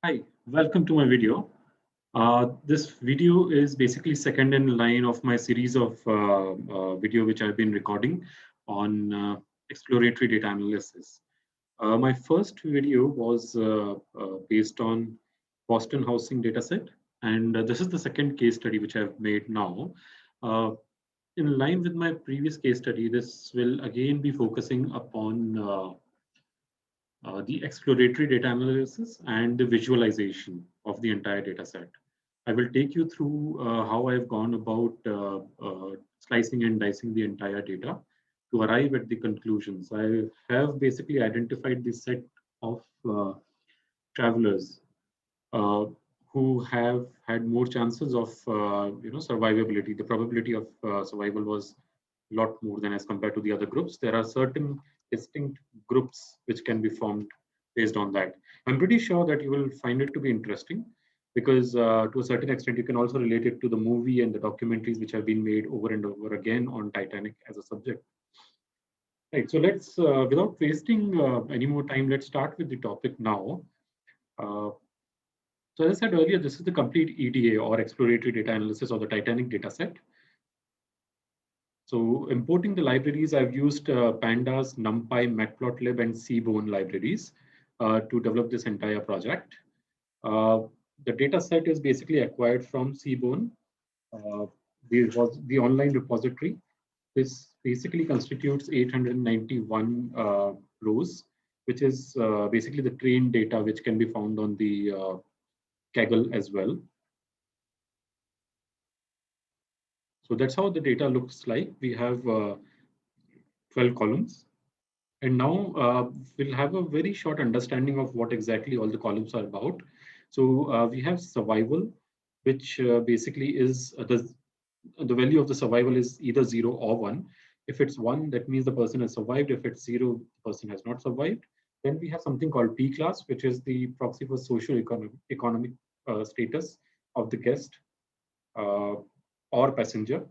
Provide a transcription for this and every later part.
Hi, welcome to my video. This video is basically second in line of my series of video which I've been recording on exploratory data analysis. My first video was based on Boston housing dataset, and this is the second case study which I've made now. Uh, in line with my previous case study, this will again be focusing upon the exploratory data analysis and the visualization of the entire data set. I will take you through how I've gone about slicing and dicing the entire data to arrive at the conclusions. I have basically identified the set of travelers uh, who have had more chances of survivability. The probability of survival was a lot more than as compared to the other groups. There are certain distinct groups which can be formed based on that. I'm pretty sure that you will find it to be interesting because to a certain extent you can also relate it to the movie and the documentaries which have been made over and over again on Titanic as a subject. Right. So let's, without wasting any more time, let's start with the topic now. Uh, So as I said earlier, this is the complete EDA or exploratory data analysis of the Titanic dataset. So importing the libraries, I've used Pandas, NumPy, Matplotlib, and Seaborn libraries to develop this entire project. Uh, the data set is basically acquired from Seaborn, uh, the online repository. This basically constitutes 891 rows, which is basically the trained data which can be found on the Kaggle as well. So that's how the data looks like. We have 12 columns. And now we'll have a very short understanding of what exactly all the columns are about. So we have survival, which basically is the value of the survival is either 0 or 1. If it's 1, that means the person has survived. If it's 0, the person has not survived. Then we have something called P class, which is the proxy for social economic status of the guest uh, or passenger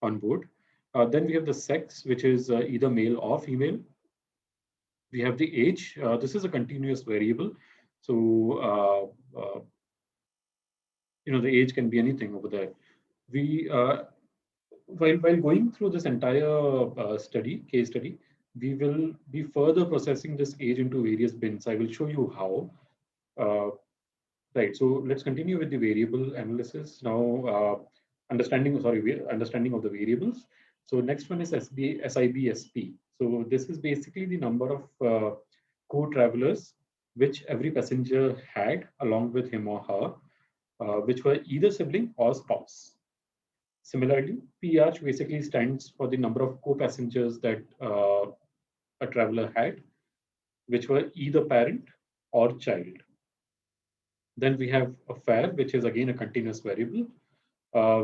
on board. Then we have the sex, which is either male or female. We have the age. This is a continuous variable. So, the age can be anything over there. We, while going through this entire case study, we will be further processing this age into various bins. I will show you how. Uh, Right. So let's continue with the variable analysis now. Understanding of the variables. So next one is SIBSP. So this is basically the number of co-travelers which every passenger had along with him or her, which were either sibling or spouse. Similarly, PH basically stands for the number of co-passengers that a traveler had, which were either parent or child. Then we have a fare, which is again a continuous variable.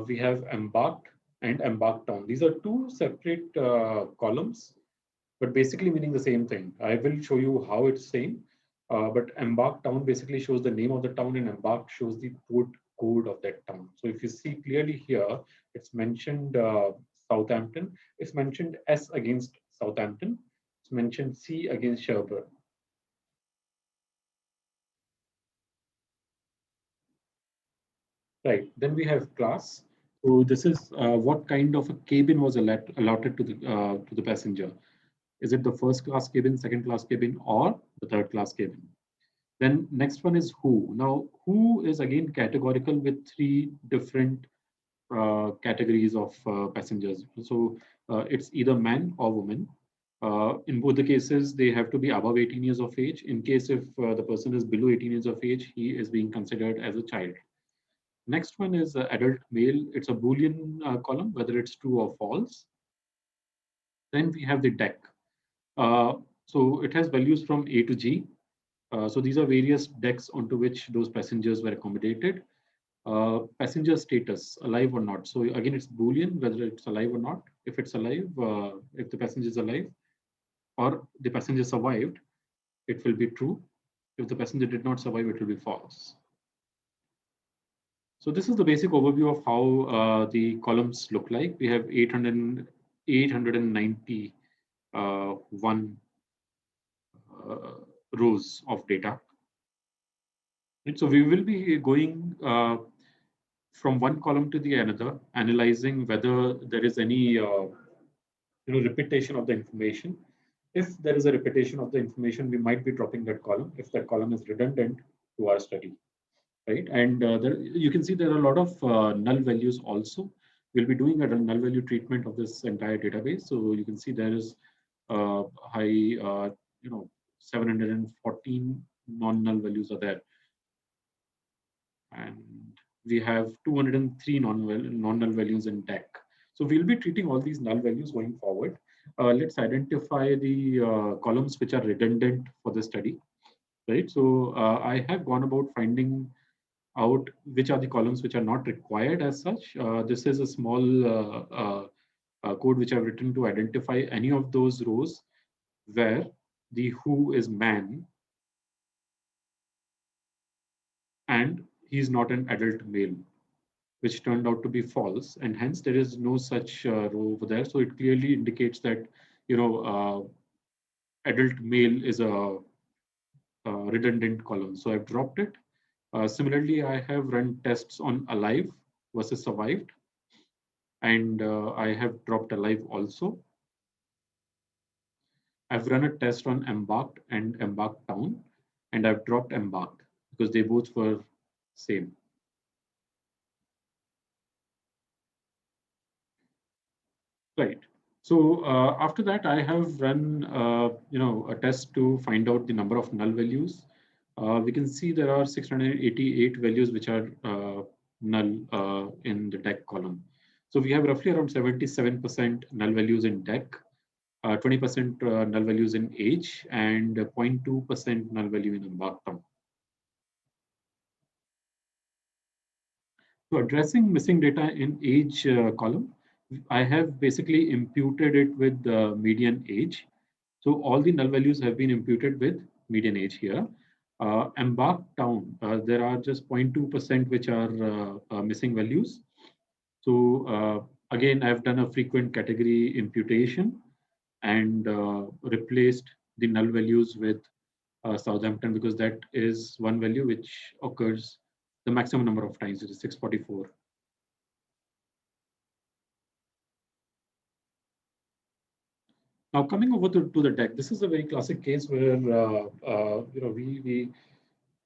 We have embarked and embarked on. These are two separate columns, but basically meaning the same thing. I will show you how it's same. But embarked town basically shows the name of the town, and embarked shows the port code of that town. So if you see clearly here, it's mentioned Southampton. It's mentioned S against Southampton. It's mentioned C against Sherburne. Right. Then we have class. So this is what kind of a cabin was allotted to the passenger. Is it the first class cabin, second class cabin, or the third class cabin? Then next one is who. Now, who is again categorical with three different categories of passengers. So it's either man or woman. In both the cases, they have to be above 18 years of age. In case if the person is below 18 years of age, he is being considered as a child. Next one is adult male. It's a Boolean column, whether it's true or false. Then we have the deck. Uh, so it has values from A to G. So these are various decks onto which those passengers were accommodated. Passenger status, alive or not. So again, it's Boolean, whether it's alive or not. If it's alive, if the passenger is alive or the passenger survived, it will be true. If the passenger did not survive, it will be false. So this is the basic overview of how the columns look like. We have 891 rows of data. Right? So we will be going from one column to the another, analyzing whether there is any repetition of the information. If there is a repetition of the information, we might be dropping that column if that column is redundant to our study, right? And you can see there are a lot of null values also. We'll be doing a null value treatment of this entire database. So you can see there is high, 714 non-null values are there. And we have 203 non-null values in DEC. So we'll be treating all these null values going forward. Let's identify the columns which are redundant for the study, right? So I have gone about finding out which are the columns which are not required as such. This is a small code which I've written to identify any of those rows where the who is man and he's not an adult male, which turned out to be false, and hence there is no such row over there. So it clearly indicates that adult male is a redundant column. So I've dropped it. Similarly, I have run tests on alive versus survived, and I have dropped alive also. I've run a test on embarked and embarked down, and I've dropped embarked because they both were same. Right. So after that, I have run a test to find out the number of null values. We can see there are 688 values which are null in the DEC column. So we have roughly around 77% null values in DEC, 20% null values in age, and 0.2% null value in embarked down. So addressing missing data in age column, I have basically imputed it with the median age. So all the null values have been imputed with median age here. Embarked down, there are just 0.2% which are missing values. So again, I've done a frequent category imputation and replaced the null values with Southampton because that is one value which occurs the maximum number of times, which is 644. Now coming over to the DEC, this is a very classic case where we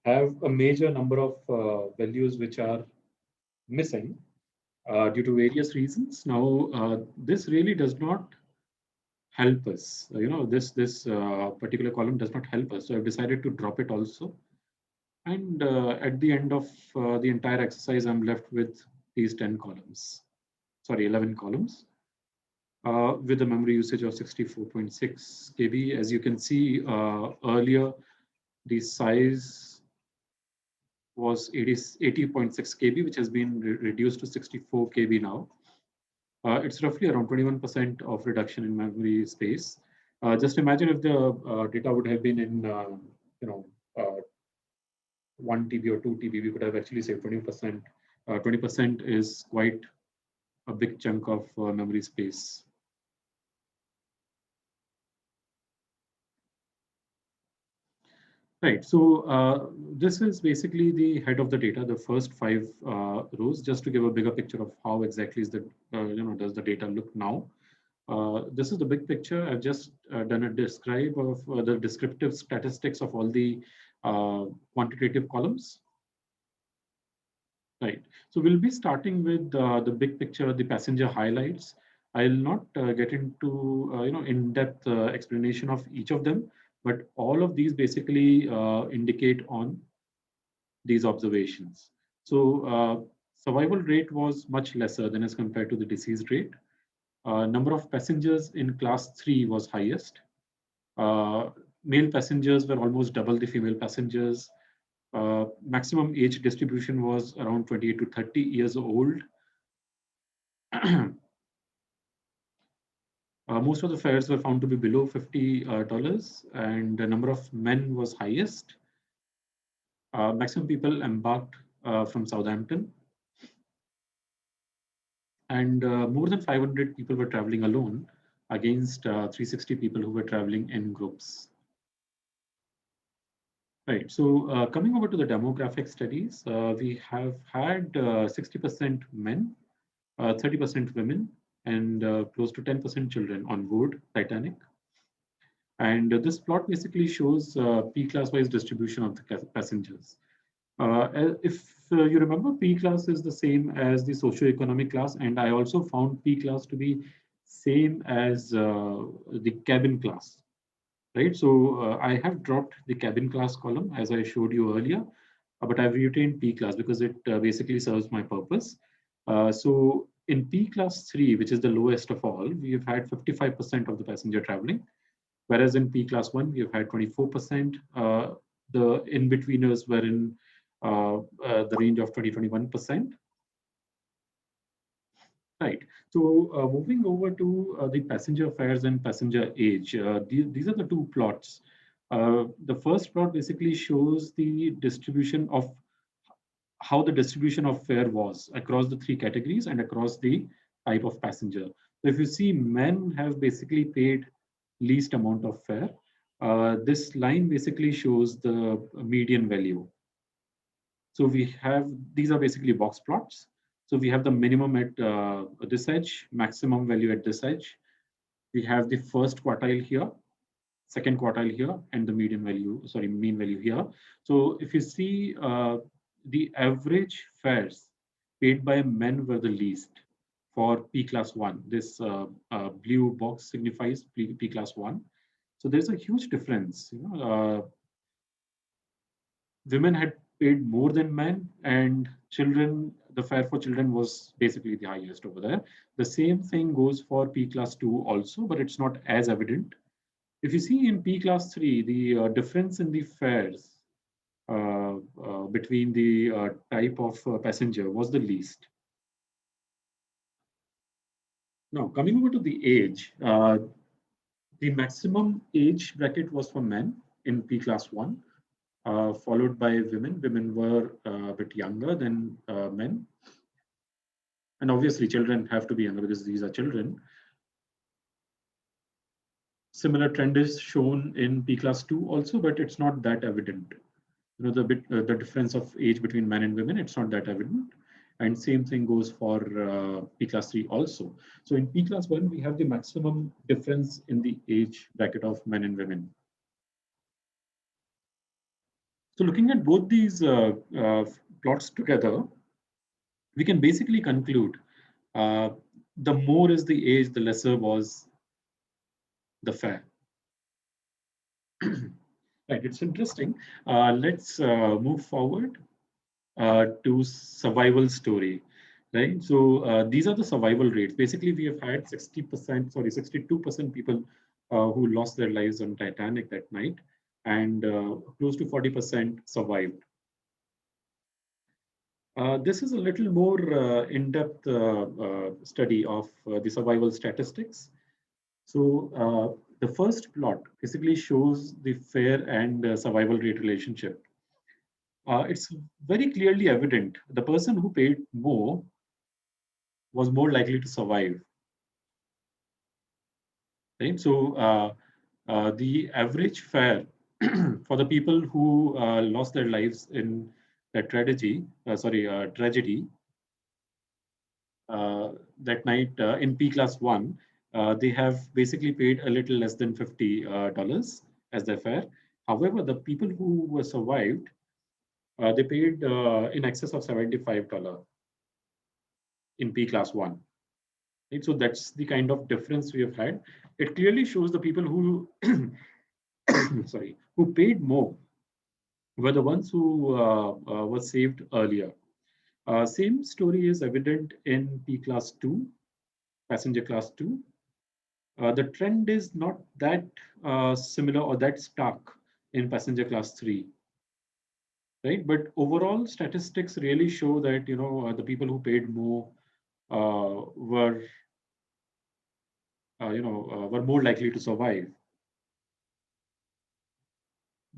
have a major number of values which are missing due to various reasons. Now this really does not help us. This particular column does not help us. So I've decided to drop it also. And at the end of the entire exercise, I'm left with these 10 columns. Sorry, 11 columns. With a memory usage of 64.6 KB. As you can see earlier, the size was 80.6 KB, which has been reduced to 64 KB now. It's roughly around 21% of reduction in memory space. Just imagine if the data would have been in, 1 TB or 2 TB, we could have actually saved 20%. 20% is quite a big chunk of memory space. Right. So this is basically the head of the data, the first 5 rows, just to give a bigger picture of how exactly is the does the data look now. This is the big picture. I've just done a describe of the descriptive statistics of all the quantitative columns. Right. So we'll be starting with the big picture, the passenger highlights. I'll not get into in-depth explanation of each of them, but all of these basically indicate on these observations. So survival rate was much lesser than as compared to the disease rate. Number of passengers in class 3 was highest. Male passengers were almost double the female passengers. Maximum age distribution was around 28 to 30 years old. Most of the fares were found to be below $50, and the number of men was highest. Maximum people embarked from Southampton, and more than 500 people were traveling alone against 360 people who were traveling in groups. Right. So coming over to the demographic studies, we have had 60% men, 30% women, and close to 10% children on board Titanic. And this plot basically shows P class wise distribution of the passengers. If you remember, P class is the same as the socio-economic class, and I also found P class to be same as the cabin class, right? So I have dropped the cabin class column as I showed you earlier, but I've retained P class because it basically serves my purpose. So in P class 3, which is the lowest of all, we've had 55% of the passenger traveling, whereas in P class 1, we've had 24%. The in-betweeners were in the range of 20-21%. Right. So moving over to the passenger fares and passenger age, these are the two plots. The first plot basically shows the distribution of how the distribution of fare was across the three categories and across the type of passenger. So if you see, men have basically paid least amount of fare. This line basically shows the median value. So we have, these are basically box plots. So we have the minimum at this edge, maximum value at this edge. We have the first quartile here, second quartile here, and the median value, sorry, mean value here. So if you see, the average fares paid by men were the least for P class 1. This blue box signifies P class 1. So there's a huge difference. Women had paid more than men, and children, the fare for children was basically the highest over there. The same thing goes for P class 2 also, but it's not as evident. If you see in P class 3, the difference in the fares between the type of passenger was the least. Now, coming over to the age, the maximum age bracket was for men in P class 1, followed by women. Women were a bit younger than men. And obviously, children have to be younger because these are children. Similar trend is shown in P class 2 also, but it's not that evident. The difference of age between men and women, it's not that evident. And same thing goes for P class 3 also. So in P class 1, we have the maximum difference in the age bracket of men and women. So looking at both these plots together, we can basically conclude the more is the age, the lesser was the fare. Right, it's interesting. Let's move forward to survival story, right? So these are the survival rates. Basically, we have had 60%, sorry, 62% people who lost their lives on Titanic that night, and close to 40% survived. This is a little more in-depth study of the survival statistics. So the first plot basically shows the fare and survival rate relationship. It's very clearly evident the person who paid more was more likely to survive. Right? So the average fare for the people who lost their lives in that tragedy that night in P class 1, they have basically paid a little less than $50 as their fare. However, the people who were survived, they paid in excess of $75 in P class 1. Right? So that's the kind of difference we have had. It clearly shows the people who, sorry, who paid more were the ones who were saved earlier. Same story is evident in P class 2, passenger class 2. The trend is not that similar or that stark in passenger class 3, right? But overall statistics really show that the people who paid more were were more likely to survive.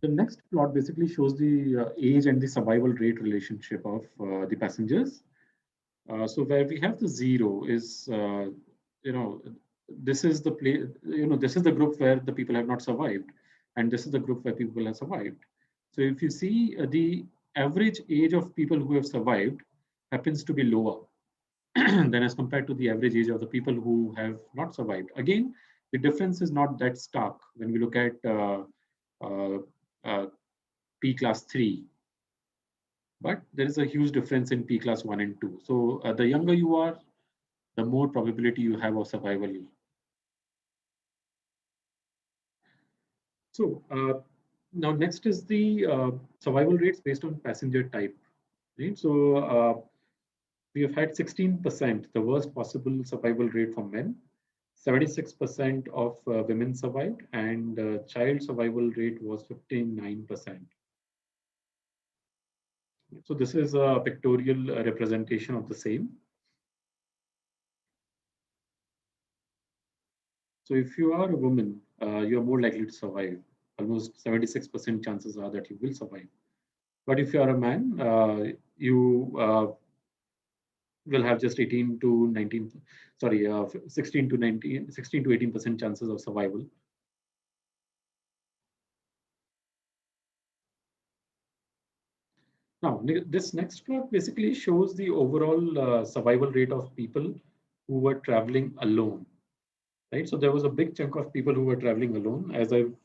The next plot basically shows the age and the survival rate relationship of the passengers. So where we have the zero is, this is the this is the group where the people have not survived, and this is the group where people have survived. So if you see the average age of people who have survived happens to be lower than as compared to the average age of the people who have not survived. Again, the difference is not that stark when we look at uh, uh, P class 3, but there is a huge difference in P class 1 and 2. So the younger you are, the more probability you have of survival. So now next is the survival rates based on passenger type. Right? So we have had 16%, the worst possible survival rate for men. 76% of women survived, and child survival rate was 59%. So this is a pictorial representation of the same. So if you are a woman, you are more likely to survive. Almost 76% chances are that you will survive. But if you are a man, you will have just 18 to 19, sorry, 16 to 19, 16 to 18% chances of survival. Now, this next plot basically shows the overall survival rate of people who were traveling alone, right? So there was a big chunk of people who were traveling alone, as I've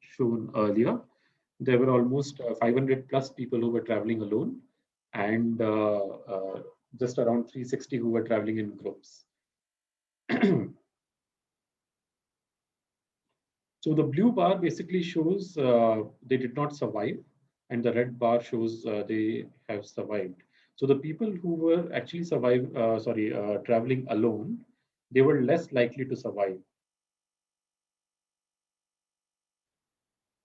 shown earlier. There were almost 500 plus people who were traveling alone, and just around 360 who were traveling in groups. So the blue bar basically shows they did not survive, and the red bar shows they have survived. So the people who were actually traveling alone, they were less likely to survive,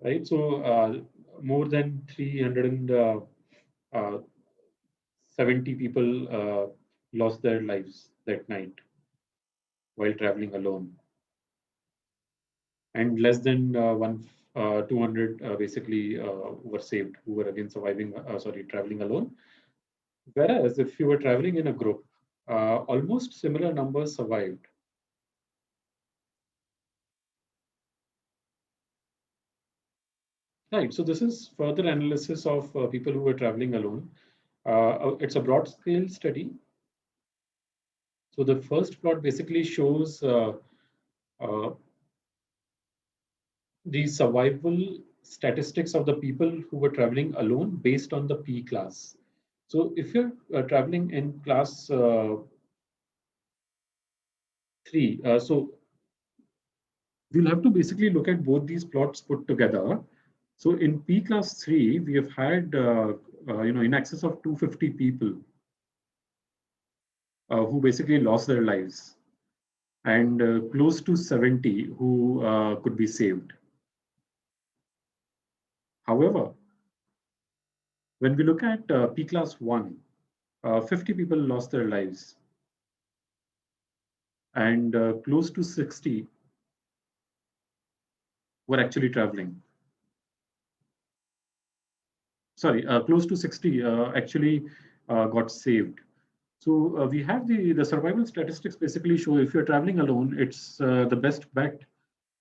right? So more than 370 people lost their lives that night while traveling alone, and less than 200 basically were saved who were again traveling alone. Whereas if you were traveling in a group, almost similar numbers survived. Right. So this is further analysis of people who were traveling alone. It's a broad scale study. So the first plot basically shows uh, the survival statistics of the people who were traveling alone based on the P class. So if you're traveling in class 3, so we'll have to basically look at both these plots put together. So in P class 3, we have had in excess of 250 people who basically lost their lives, and close to 70 who could be saved. However, when we look at P class 1, 50 people lost their lives, and close to 60 were actually traveling. Sorry, close to 60 actually got saved. So we have the survival statistics basically show if you're traveling alone, it's the best bet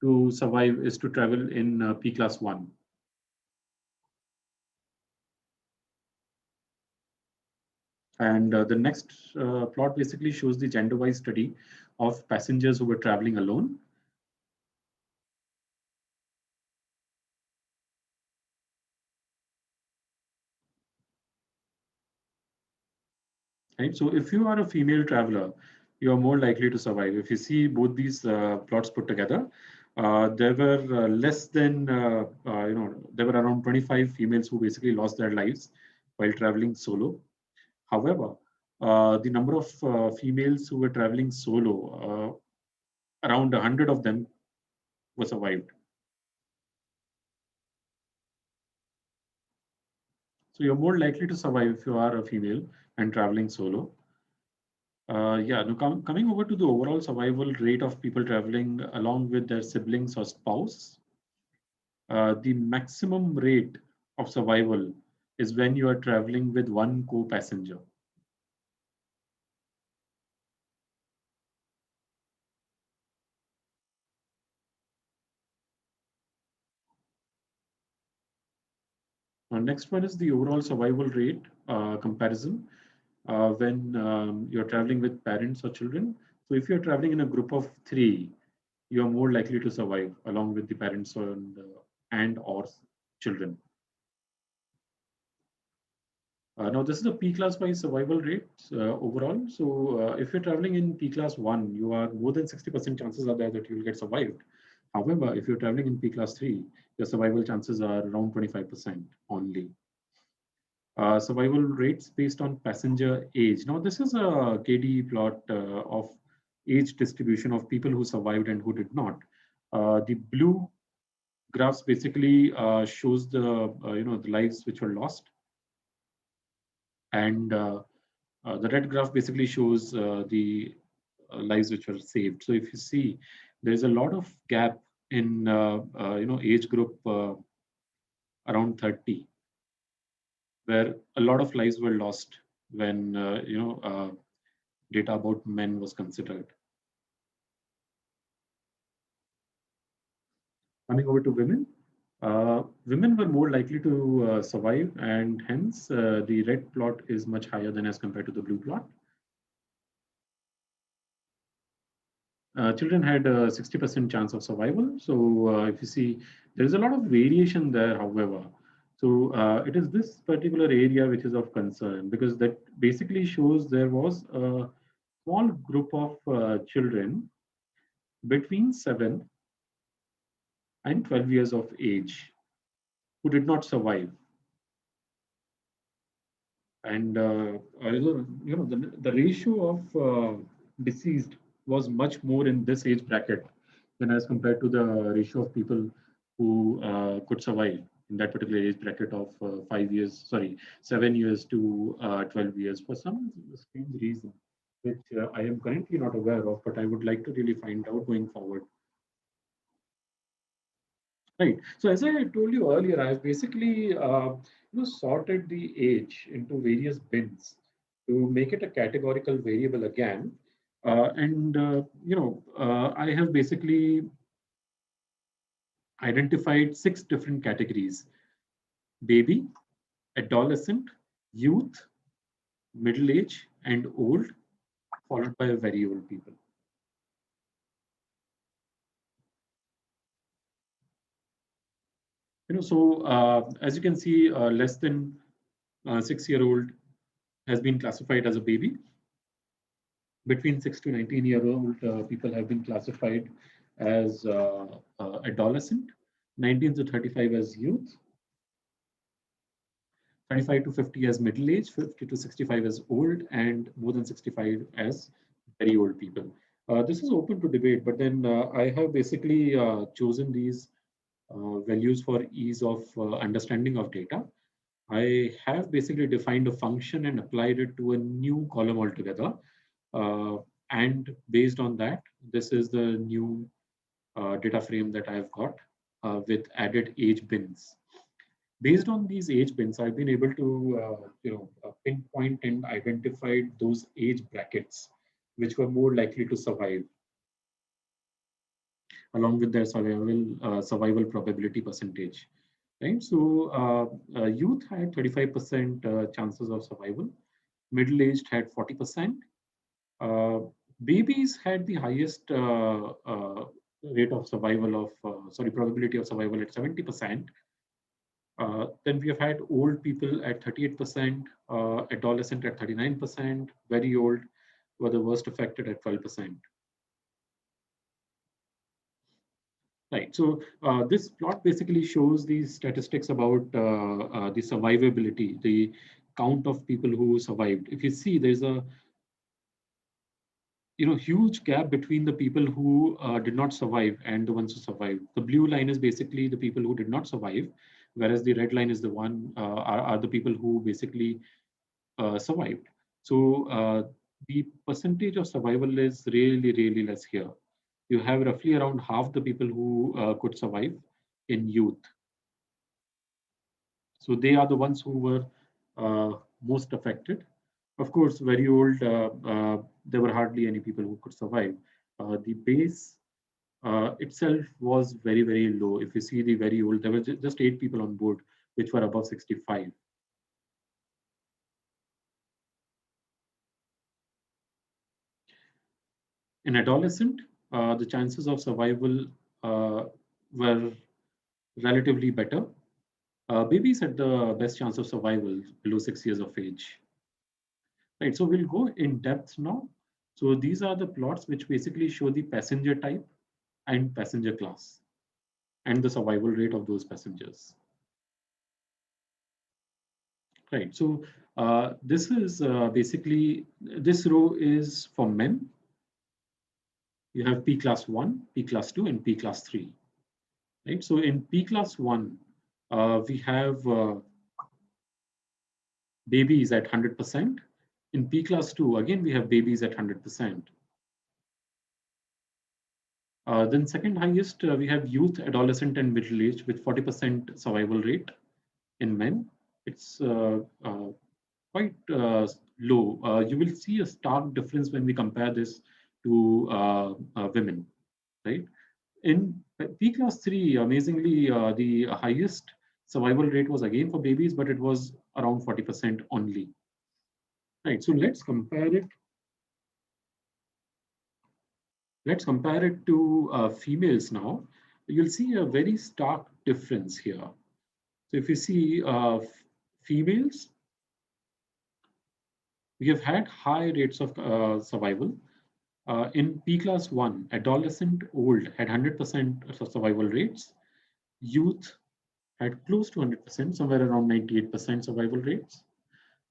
to survive is to travel in P class 1. And the next plot basically shows the gender-wise study of passengers who were traveling alone. Right. So if you are a female traveler, you are more likely to survive. If you see both these plots put together, there were less than there were around 25 females who basically lost their lives while traveling solo. However, the number of females who were traveling solo, around 100 of them were survived. So you're more likely to survive if you are a female and traveling solo. Yeah, now coming over to the overall survival rate of people traveling along with their siblings or spouse, the maximum rate of survival is when you are traveling with one co-passenger. Next one is the overall survival rate comparison when you're traveling with parents or children. So if you're traveling in a group of three, you are more likely to survive along with the parents and or children. Now, this is a P class wise survival rate overall. So, if you're traveling in P class 1, you are more than 60% chances are there that you will get survived. However, if you're traveling in P class 3, your survival chances are around 25% only. Survival rates based on passenger age. Now, this is a KD plot of age distribution of people who survived and who did not. The blue graphs basically shows the the lives which were lost, and the red graph basically shows the lives which were saved. So if you see, there is a lot of gap in age group around 30, where a lot of lives were lost when data about men was considered. Coming over to women, women were more likely to survive, and hence the red plot is much higher than as compared to the blue plot. Children had a 60% chance of survival. So if you see, there is a lot of variation there, however. So it is this particular area which is of concern, because that basically shows there was a small group of children between 7 and 12 years of age who did not survive. And the ratio of deceased was much more in this age bracket than as compared to the ratio of people who could survive in that particular age bracket of 5 years, sorry, 7 years to 12 years for some strange reason, which I am currently not aware of, but I would like to really find out going forward. Right. So as I told you earlier, I've basically sorted the age into various bins to make it a categorical variable again. I have basically identified 6 different categories: baby, adolescent, youth, middle age, and old, followed by very old people. As you can see, less than 6-year-old has been classified as a baby. Between 6 to 19-year-old people have been classified as adolescent, 19 to 35 as youth, 35 to 50 as middle age, 50 to 65 as old, and more than 65 as very old people. This is open to debate, but then I have basically chosen these values for ease of understanding of data. I have basically defined a function and applied it to a new column altogether. Uh, and based on that, this is the new data frame that I've got with added age bins. Based on these age bins, I've been able to pinpoint and identify those age brackets which were more likely to survive, along with their survival probability percentage. Right. So youth had 35% chances of survival. Middle-aged had 40%. Uh, Babies had the highest rate of survival of, probability of survival at 70%. Then we have had old people at 38%, adolescent at 39%, very old were the worst affected at 12%. Right. So this plot basically shows the statistics about the survivability, the count of people who survived. If you see, there's a huge gap between the people who did not survive and the ones who survived. The blue line is basically the people who did not survive, whereas the red line is the one are the people who basically survived. So the percentage of survival is really, really less here. You have roughly around half the people who could survive in youth. So they are the ones who were most affected. Of course, very old, there were hardly any people who could survive. The base itself was very, very low. If you see the very old, there were just 8 people on board which were above 65. In adolescent, the chances of survival were relatively better. Babies had the best chance of survival below 6 years of age. Right, so we'll go in depth now. So these are the plots which basically show the passenger type and passenger class and the survival rate of those passengers. Right, so this is basically, this row is for men. You have P class 1, P class 2, and P class 3. Right, so in P class 1, we have babies at 100%. In P class 2, again, we have babies at 100%. Then second highest, we have youth, adolescent, and middle age with 40% survival rate in men. It's quite low. You will see a stark difference when we compare this to women, right? In P class 3, amazingly, the highest survival rate was again for babies, but it was around 40% only. Right, so let's compare it. Let's compare it to females now. You'll see a very stark difference here. So if you see females, we have had high rates of survival. In P class 1, adolescent old had 100% survival rates. Youth had close to 100%, somewhere around 98% survival rates.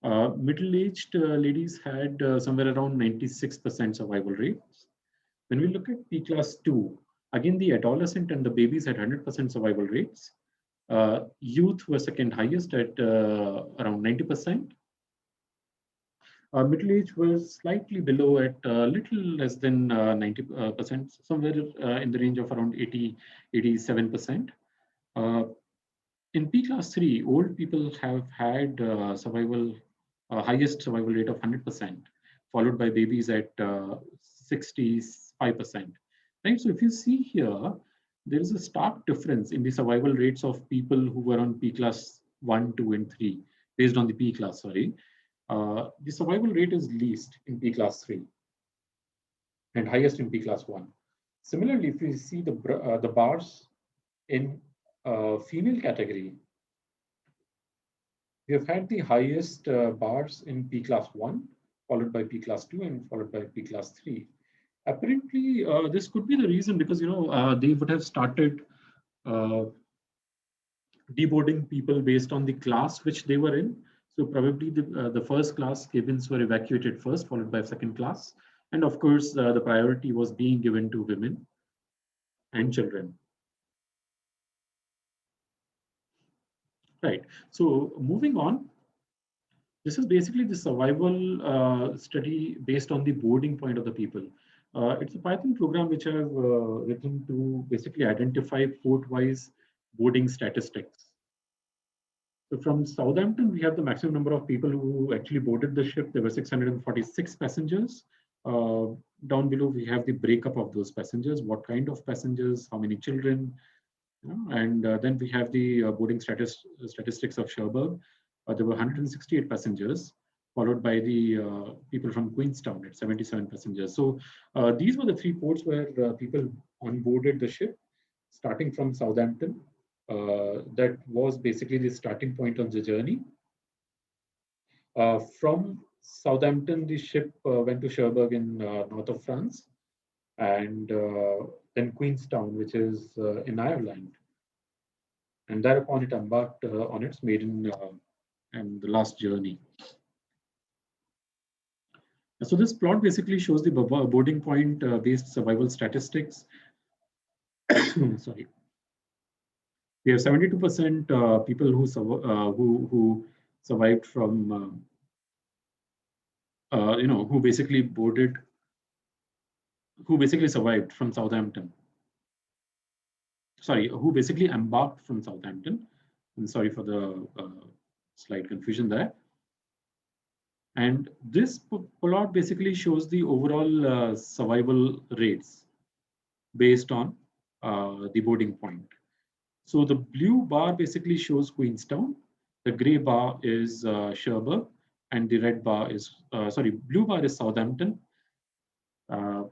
Middle-aged ladies had somewhere around 96% survival rates. When we look at P class 2, again, the adolescent and the babies had 100% survival rates. Youth were second highest at around 90%. Middle age was slightly below at a little less than 90%, somewhere in the range of around 80, 87%. In P class 3, old people have had highest survival rate of 100%, followed by babies at 65%. Right? So if you see here, there is a stark difference in the survival rates of people who were on P class 1, 2, and 3, based on the P class, sorry. The survival rate is least in P class 3 and highest in P class 1. Similarly, if you see the bars in female category, we have had the highest bars in P class 1, followed by P class 2, and followed by P class 3. Apparently, this could be the reason because they would have started deboarding people based on the class which they were in. So probably the first class cabins were evacuated first, followed by second class. And of course, the priority was being given to women and children. Right. So moving on, this is basically the survival study based on the boarding point of the people. It's a Python program which I've written to basically identify port-wise boarding statistics. So from Southampton, we have the maximum number of people who actually boarded the ship. There were 646 passengers. Down below, we have the breakup of those passengers, what kind of passengers, how many children, and then we have the boarding statistics of Cherbourg. There were 168 passengers, followed by the people from Queenstown at 77 passengers. So these were the three ports where people onboarded the ship, starting from Southampton. That was basically the starting point on the journey. From Southampton, the ship went to Cherbourg in north of France, and then Queenstown, which is in Ireland. And thereupon it embarked on its maiden and the last journey. So this plot basically shows the boarding point based survival statistics. Sorry. We have 72% people who survived from, who basically survived from Southampton. Sorry, who basically embarked from Southampton. And sorry for the slight confusion there. And this plot basically shows the overall survival rates based on the boarding point. So the blue bar basically shows Queenstown, the gray bar is Cherbourg, and the red bar is, blue bar is Southampton, uh,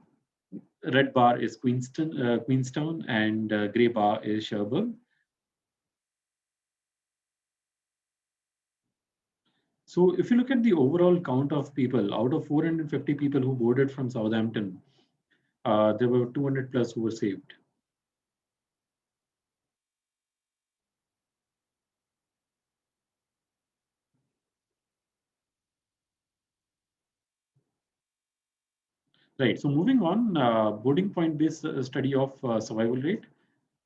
red bar is Queenstown, and gray bar is Cherbourg. So if you look at the overall count of people, out of 450 people who boarded from Southampton, there were 200 plus who were saved. Right. So moving on, boarding point based study of survival rate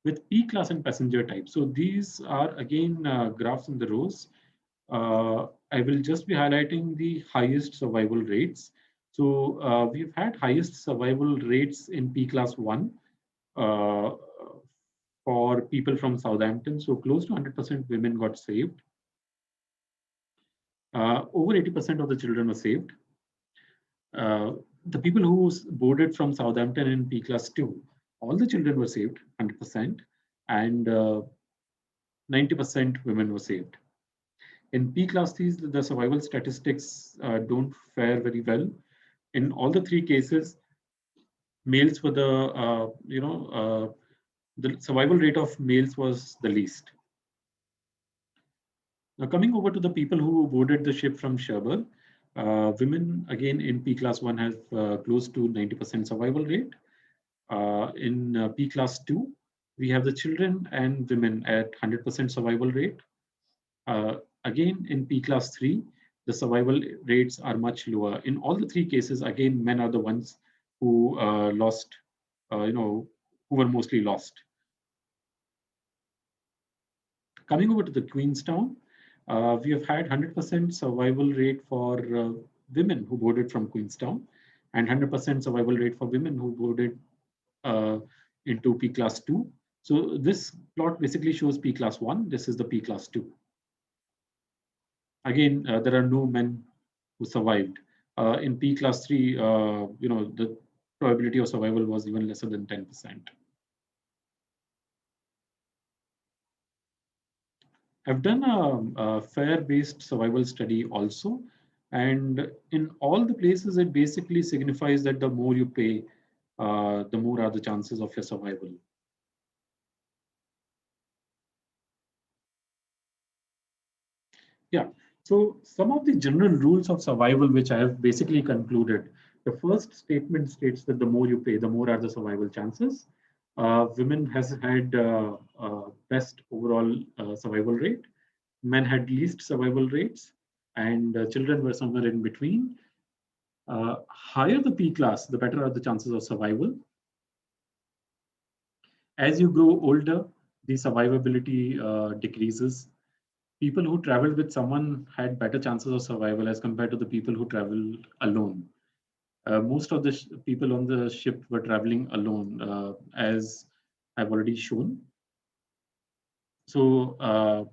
with P class and passenger type. So these are again graphs in the rows. I will just be highlighting the highest survival rates. So we've had highest survival rates in P class 1 uh, for people from Southampton. So close to 100% women got saved. Over 80% of the children were saved. Uh, the people who boarded from Southampton in P class 2, all the children were saved, 100%, and 90% women were saved. In P class 3, the survival statistics don't fare very well. In all the three cases, males were the survival rate of males was the least. Now, coming over to the people who boarded the ship from Cherbourg, women again in P class 1 have close to 90% survival rate. In P class 2, we have the children and women at 100% survival rate. Again, in P class 3, the survival rates are much lower. In all the three cases, again, men are the ones who lost, who were mostly lost. Coming over to the Queenstown, we have had 100% survival rate for women who boarded from Queenstown and 100% survival rate for women who boarded uh, into P class 2. So this plot basically shows P class 1. This is the P class 2. Again, there are no men who survived. In P class 3, the probability of survival was even lesser than 10%. I've done a fare-based survival study also, and in all the places, it basically signifies that the more you pay, the more are the chances of your survival. Yeah. So some of the general rules of survival, which I have basically concluded. The first statement states that the more you pay, the more are the survival chances. Women has had best overall survival rate. Men had least survival rates, and children were somewhere in between. Higher the P class, the better are the chances of survival. As you grow older, the survivability decreases. People who traveled with someone had better chances of survival as compared to the people who traveled alone. Most of the people on the ship were traveling alone, as I've already shown. So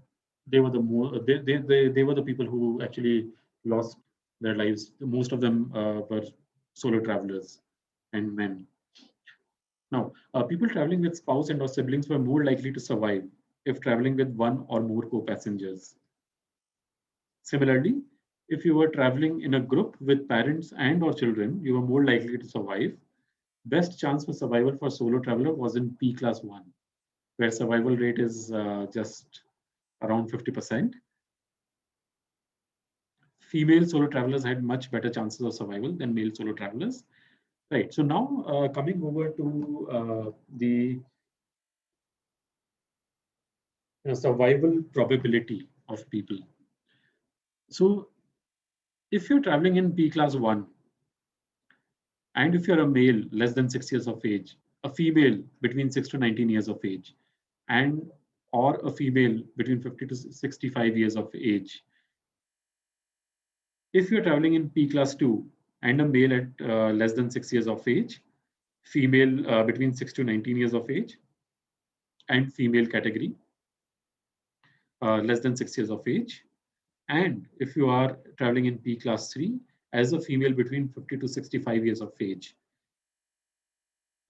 they were the more they were the people who actually lost their lives. Most of them were solo travelers and men. Now, people traveling with spouse and or siblings were more likely to survive if traveling with one or more co-passengers. Similarly, if you were traveling in a group with parents and or children, you were more likely to survive. Best chance for survival for solo traveler was in P class 1, where survival rate is just around 50%. Female solo travelers had much better chances of survival than male solo travelers. Right. So now coming over to the survival probability of people. So if you're traveling in P class 1, and if you're a male less than 6 years of age, a female between 6 to 19 years of age, and or a female between 50 to 65 years of age, if you're traveling in P class 2 and a male at less than 6 years of age, female between 6 to 19 years of age, and female category less than 6 years of age, and if you are traveling in P class 3 as a female between 50 to 65 years of age,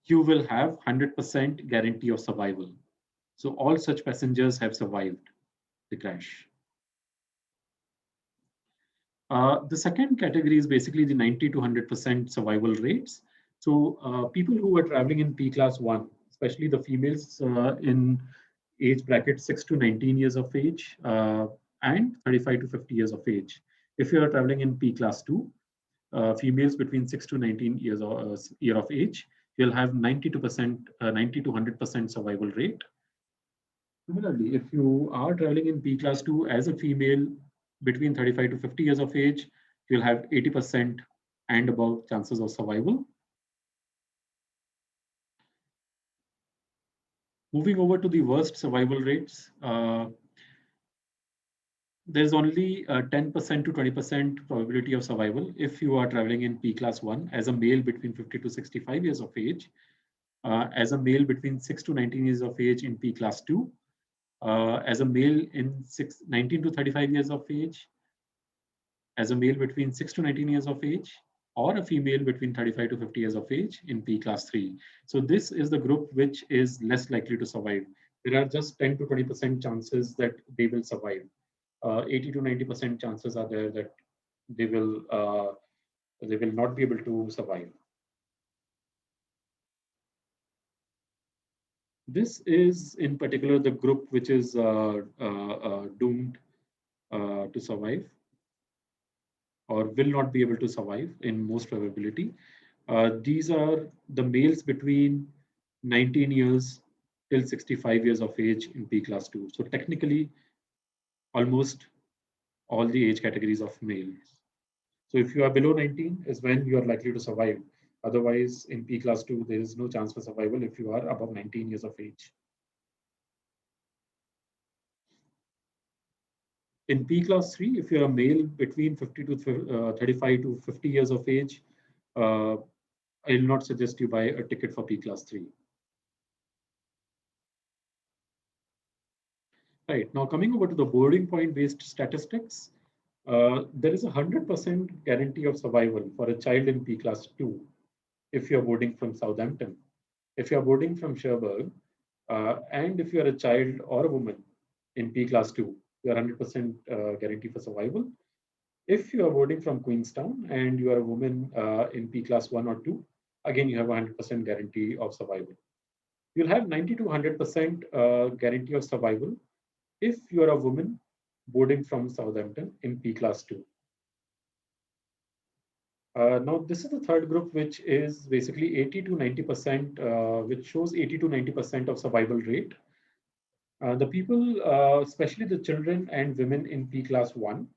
you will have 100% guarantee of survival. So all such passengers have survived the crash. The second category is basically the 90 to 100% survival rates. So people who are traveling in P class 1, especially the females in age bracket 6 to 19 years of age and 35 to 50 years of age. If you are traveling in P class 2, females between 6 to 19 years year of age, you'll have 92%, 90 to 100% survival rate. Similarly, if you are traveling in P class 2 as a female between 35 to 50 years of age, you'll have 80% and above chances of survival. Moving over to the worst survival rates, there's only 10% to 20% probability of survival if you are traveling in P class 1 as a male between 50 to 65 years of age, as a male between 6 to 19 years of age in P class 2, as a male in 19 to 35 years of age, as a male between 6 to 19 years of age, or a female between 35 to 50 years of age in P class 3. So this is the group which is less likely to survive. There are just 10 to 20% chances that they will survive. 80 to 90% chances are there that they will not be able to survive. This is in particular the group which is doomed to survive or will not be able to survive in most probability. These are the males between 19 years till 65 years of age in P class 2. So technically, almost all the age categories of males. So if you are below 19 is when you are likely to survive. Otherwise, in P class 2, there is no chance for survival if you are above 19 years of age. In P class 3, if you're a male between 50 to 35 to 50 years of age, I will not suggest you buy a ticket for P class 3. Right, now coming over to the boarding point based statistics, there is a 100% guarantee of survival for a child in P class 2 if you're boarding from Southampton. If you're boarding from Cherbourg, and if you're a child or a woman in P class 2, you're 100% guarantee for survival. If you are boarding from Queenstown and you are a woman in P class 1 or 2, again, you have 100% guarantee of survival. You'll have 90 to 100% guarantee of survival if you are a woman boarding from Southampton in P class 2. Now, this is the third group, which is basically 80 to 90%, which shows 80 to 90% of survival rate. The people, especially the children and women in P class 1,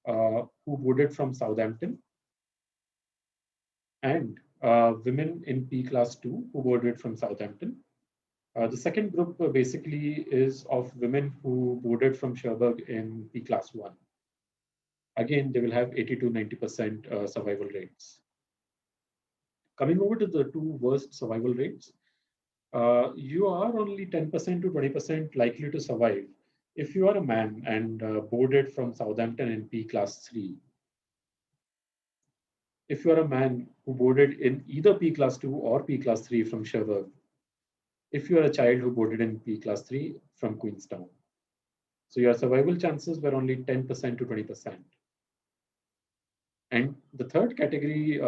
who boarded from Southampton, and women in P class 2 who boarded from Southampton. The second group basically is of women who boarded from Cherbourg in P class 1. Again, they will have 80 to 90% survival rates. Coming over to the two worst survival rates, you are only 10% to 20% likely to survive if you are a man and boarded from Southampton in P class 3. If you are a man who boarded in either P class 2 or P class 3 from Cherbourg, if you are a child who boarded in P class 3 from Queenstown. So your survival chances were only 10% to 20%. And the third category,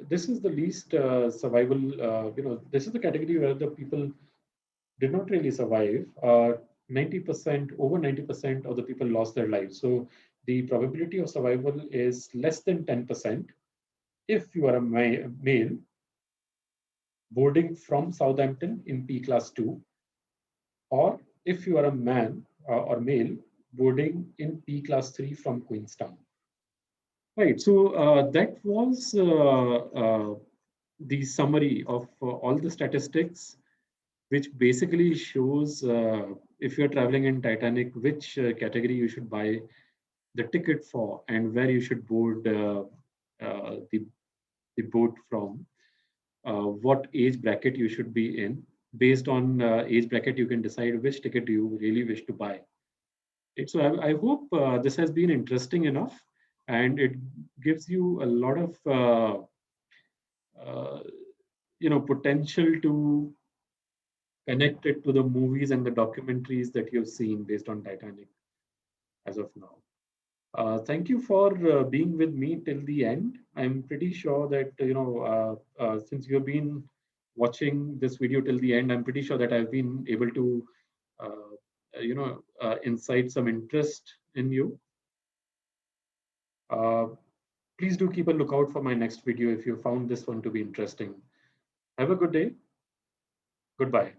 this is the least survival, this is the category where the people did not really survive. 90%, over 90% of the people lost their lives. So the probability of survival is less than 10% if you are a male boarding from Southampton in P class 2, or if you are a man or male boarding in P class 3 from Queenstown. Right, so that was the summary of all the statistics, which basically shows if you're traveling in Titanic, which category you should buy the ticket for and where you should board the boat from, what age bracket you should be in. Based on age bracket, you can decide which ticket you really wish to buy. So I hope this has been interesting enough, and it gives you a lot of potential to connected to the movies and the documentaries that you've seen based on Titanic as of now. Thank you for being with me till the end. I'm pretty sure that since you've been watching this video till the end, I'm pretty sure that I've been able to incite some interest in you. Please do keep a lookout for my next video if you found this one to be interesting. Have a good day. Goodbye.